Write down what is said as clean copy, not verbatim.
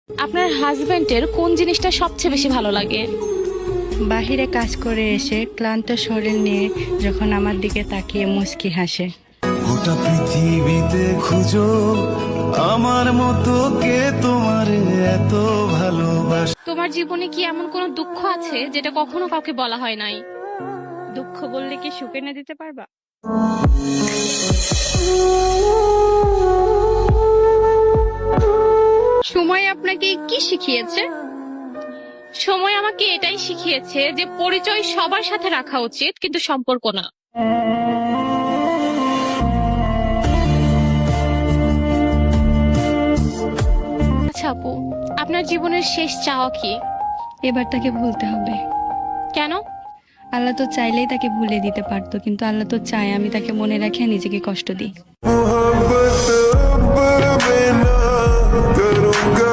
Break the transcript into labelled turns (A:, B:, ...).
A: আপনার হাজবেন্ডের কোন জিনিসটা সবচেয়ে বেশি ভালো লাগে?
B: বাহিরে কাজ করে এসে ক্লান্ত শরীর নিয়ে যখন আমার দিকে তাকিয়ে মুচকি হাসে।
C: গোটা পৃথিবীতে খুঁজো আমার মতো কে তোমার এত ভালোবাসে।
A: তোমার জীবনে কি এমন কোনো দুঃখ আছে যেটা কখনো কাউকে বলা হয় নাই?
B: দুঃখ বললে কি সুখ এনে দিতে পারবা?
A: সময় আপনাকে কি শিখিয়েছে? সময় আমাকে এটাই শিখিয়েছে যে পরিচয় সবার সাথে রাখা উচিত, কিন্তু সম্পর্ক না। আচ্ছা আপু, আপনার জীবনের শেষ চাওয়া কি?
B: এবার তাকে ভুলতে হবে।
A: কেন?
B: আল্লাহ তো চাইলেই তাকে ভুলে দিতে পারতো, কিন্তু আল্লাহ তো চায় আমি তাকে মনে রাখে নিজেকে কষ্ট দিই।
C: मोहब्बत अब मैं ना करूंगा